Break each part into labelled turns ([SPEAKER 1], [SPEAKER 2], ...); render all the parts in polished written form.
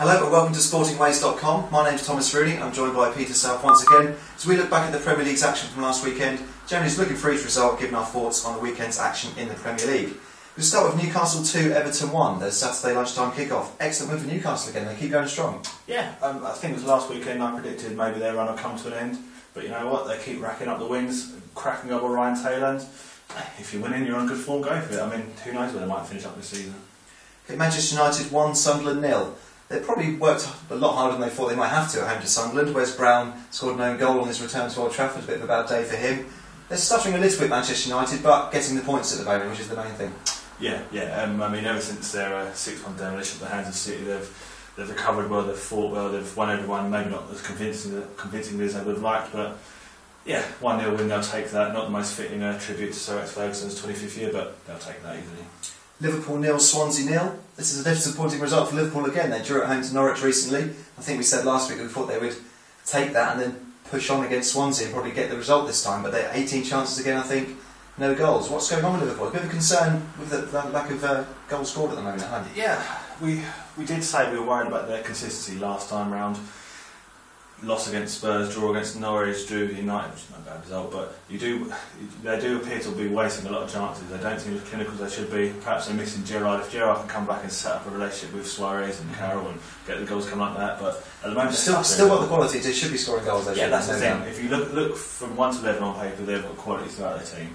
[SPEAKER 1] Hello and welcome to sportingways.com. My name's Thomas Rooney. I'm joined by Peter South once again. As we look back at the Premier League's action from last weekend, generally looking for each result, giving our thoughts on the weekend's action in the Premier League. We'll start with Newcastle 2, Everton 1, the Saturday lunchtime kick-off. Excellent win for Newcastle again, they keep going strong.
[SPEAKER 2] Yeah, I think it was last weekend I predicted maybe their run will come to an end, but you know what, they keep racking up the wins, cracking up with Ryan Taylor. If you're winning, you're on good form, go for it. I mean, who knows where they might finish up this season.
[SPEAKER 1] Okay, Manchester United 1, Sunderland 0. They probably worked a lot harder than they thought they might have to at home to Sunderland. Wes Brown scored an own goal on his return to Old Trafford, a bit of a bad day for him. They're stuttering a little bit, Manchester United, but getting the points at the moment, which is the main thing.
[SPEAKER 2] Yeah. I mean, ever since their 6-1 demolition at the hands of City, they've recovered well, they've fought well, they've won everyone, maybe not as convincingly as they would have liked, but yeah, 1-0 win, they'll take that. Not the most fitting tribute to Sir Alex Ferguson's 25th year, but they'll take that easily.
[SPEAKER 1] Liverpool 0, Swansea 0. This is a disappointing result for Liverpool again. They drew at home to Norwich recently. I think we said last week that we thought they would take that and then push on against Swansea and probably get the result this time, but they're 18 chances again, I think. No goals. What's going on with Liverpool? A bit of a concern with the lack of goals scored at the moment at home.
[SPEAKER 2] Yeah, we did say we were worried about their consistency last time round. Loss against Spurs, draw against Norwich, drew United, which is not a bad result, but they do appear to be wasting a lot of chances. They don't seem as clinical as they should be. Perhaps they're missing Gerrard. If Gerrard can come back and set up a relationship with Suarez and Carroll and get the goals come like that, but at the moment
[SPEAKER 1] still got the quality. They should be scoring goals.
[SPEAKER 2] Yeah, that's the thing. If you look from 1 to 11 on paper, they've got quality throughout their team.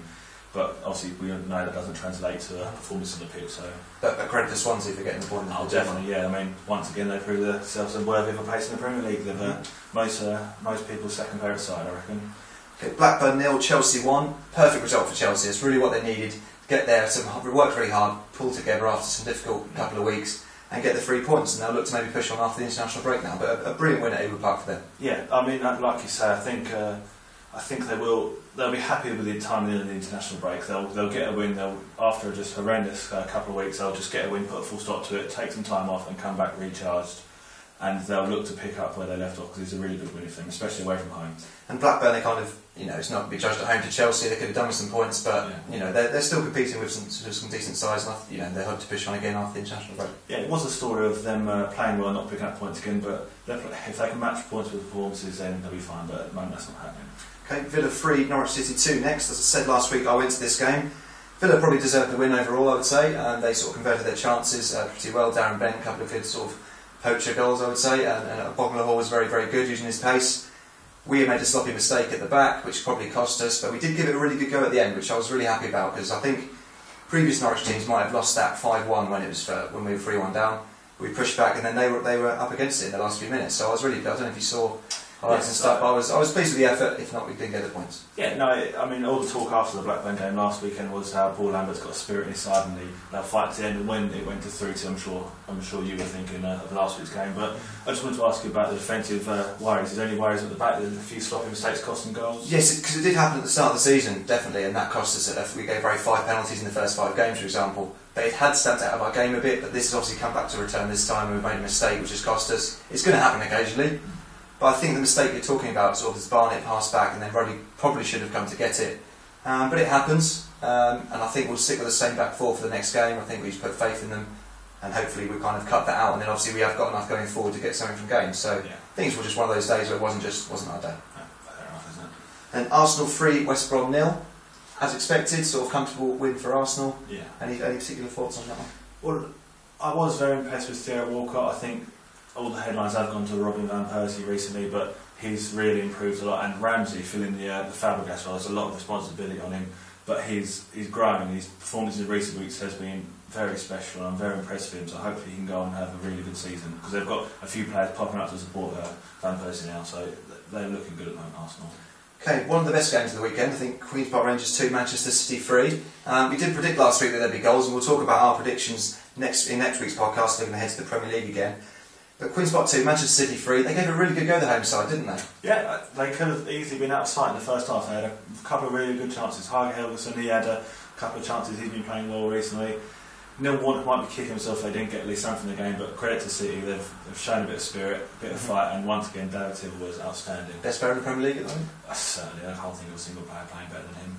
[SPEAKER 2] But obviously we know that doesn't translate to a performance on the pitch. So,
[SPEAKER 1] but credit to Swansea for getting the point.
[SPEAKER 2] Oh, definitely, yeah. I mean, once again they prove themselves unworthy of a place in the Premier League. They're most people's second favourite side, I reckon.
[SPEAKER 1] Okay, Blackburn 0, Chelsea 1. Perfect result for Chelsea. It's really what they needed to get there. Worked really hard, pull together after some difficult couple of weeks, and get the 3 points. And they'll look to maybe push on after the international break now. But a brilliant win at Ewood Park for them.
[SPEAKER 2] Yeah, I mean, like you say, I think they will. They'll be happy with the time in the international break. They'll get a win. After just horrendous couple of weeks, they'll just get a win, put a full stop to it, take some time off, and come back recharged. And they'll look to pick up where they left off because it's a really good win for them, especially away from home.
[SPEAKER 1] And Blackburn, they kind of, it's not to be judged at home to Chelsea. They could have done with some points, but they're still competing with some decent size. And they hope to push on again after the international break.
[SPEAKER 2] Yeah, it was a story of them playing well, not picking up points again. But if they can match points with performances, then they'll be fine. But at the moment, that's not happening.
[SPEAKER 1] Okay, Villa 3, Norwich City 2 next. As I said last week, I went to this game. Villa probably deserved the win overall, I would say. They sort of converted their chances pretty well. Darren Bent, a couple of good sort of poacher goals, I would say. And Bogler was very, very good using his pace. We made a sloppy mistake at the back, which probably cost us. But we did give it a really good go at the end, which I was really happy about. Because I think previous Norwich teams might have lost that 5-1 when we were 3-1 down. We pushed back and then they were up against it in the last few minutes. So I was really good. I don't know if you saw highlights and stuff. I was pleased with the effort. If not, we didn't get the points.
[SPEAKER 2] Yeah, no, I mean, all the talk after the Blackburn game last weekend was how Paul Lambert's got a spirit in his side and they'll fight to the end. And when it went to 3-2, I'm sure you were thinking of last week's game. But I just wanted to ask you about the defensive worries. Is there any worries at the back? There's a few sloppy mistakes costing goals?
[SPEAKER 1] Yes, because it did happen at the start of the season, definitely, and that cost us. We gave away 5 penalties in the first 5 games, for example. But it had stepped out of our game a bit, but this has obviously come back to return this time and we've made a mistake which has cost us. It's going to happen occasionally. But I think the mistake you're talking about sort of is Barnett passed back and then Roddy probably should have come to get it. But it happens, and I think we'll stick with the same back four for the next game. I think we just put faith in them and hopefully we kind of cut that out, and then obviously we have got enough going forward to get something from games. So yeah. I think it was just one of those days where it wasn't our day.
[SPEAKER 2] No, fair enough, isn't it?
[SPEAKER 1] And Arsenal 3, West Brom 0. As expected, sort of comfortable win for Arsenal.
[SPEAKER 2] Yeah.
[SPEAKER 1] Any particular thoughts on that one?
[SPEAKER 2] Well, I was very impressed with Theo Walcott. I think all the headlines have gone to Robin van Persie recently, but he's really improved a lot. And Ramsey filling the Fabregas role, there's a lot of responsibility on him, but he's growing. His performance in recent weeks has been very special, and I'm very impressed with him. So hopefully he can go and have a really good season because they've got a few players popping up to support Van Persie now, so they're looking good at the moment, Arsenal.
[SPEAKER 1] Okay, one of the best games of the weekend, I think Queen's Park Rangers 2, Manchester City 3. We did predict last week that there'd be goals, and we'll talk about our predictions in next week's podcast, looking ahead to the Premier League again. But Queen's Park 2, Manchester City 3, they gave a really good go the home side, didn't they?
[SPEAKER 2] Yeah, they could have easily been out of sight in the first half. They had a couple of really good chances. Harger Helgeson, he had a couple of chances, he's been playing well recently. Neil Warnock might be kicking himself if they didn't get at least something in the game, but credit to City, they've shown a bit of spirit, a bit of fight, and once again David Silva was outstanding.
[SPEAKER 1] Best player in the Premier League at the moment?
[SPEAKER 2] Certainly, I can't think of a single player playing better than him.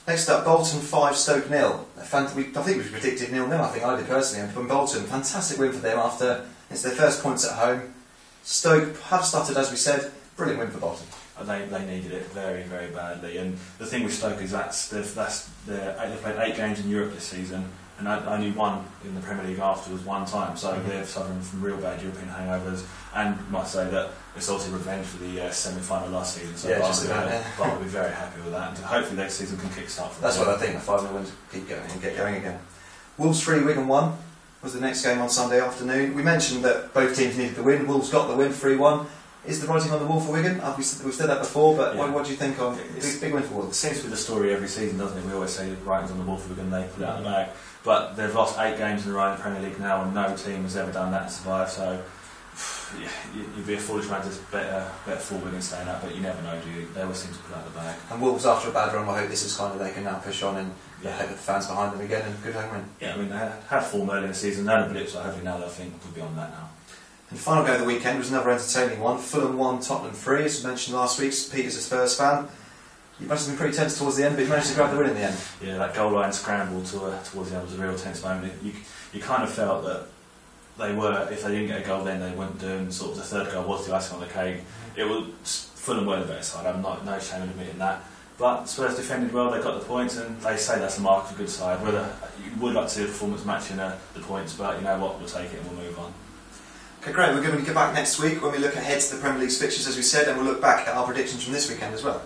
[SPEAKER 1] Next up, Bolton 5, Stoke 0. I think we predicted 0-0, I think I did personally. And from Bolton, fantastic win for them after it's their first points at home. Stoke have started, as we said, brilliant win for Bolton.
[SPEAKER 2] They needed it very, very badly. And the thing with Stoke is they've played 8 games in Europe this season, and only one in the Premier League afterwards one time. So they're suffering from real bad European hangovers. And I might say that it's also revenge for the semi-final last season. So I'll be very happy with that. And hopefully next season can kick-start.
[SPEAKER 1] That's what I think. The 5-0 wins keep going and get going again. Wolves 3, Wigan 1 was the next game on Sunday afternoon. We mentioned that both teams needed the win. Wolves got the win, 3-1. Is the writing on the wall for Wigan? We've said that before, but what do you think on big win for Wolves?
[SPEAKER 2] It seems to be the story every season, doesn't it? We always say the writing's on the wall for Wigan, they put it out of the bag. But they've lost 8 games in a row in the Premier League now, and no team has ever done that to survive. So you'd be a foolish man to bet for Wigan staying up, but you never know, do you? They always seem to put it out of the bag.
[SPEAKER 1] And Wolves, after a bad run, I hope this is kind of they can now push on and have the fans behind them again and good home win.
[SPEAKER 2] Yeah, I mean, they had form early in the season, they had a blip, so hopefully now they'll think we'll be on that now.
[SPEAKER 1] And the final game of the weekend was another entertaining one. Fulham 1, Tottenham 3. As we mentioned last week, Peter's a Spurs fan. You must have been pretty tense towards the end, but you managed to grab the win in the end. Yeah, that goal line scramble towards the end was a real tense moment. You kind of felt that they were, if they didn't get a goal then, they wouldn't do, and sort of the third goal was the icing on the cake. It was Fulham were the better side. I'm no shame in admitting that. But Spurs defended well, they got the points, and they say that's a mark of a good side. Whether you would like to see a performance matching the points, but you know what, we'll take it and we'll move on. Okay, great. We're going to get back next week when we look ahead to the Premier League's fixtures, as we said, and we'll look back at our predictions from this weekend as well.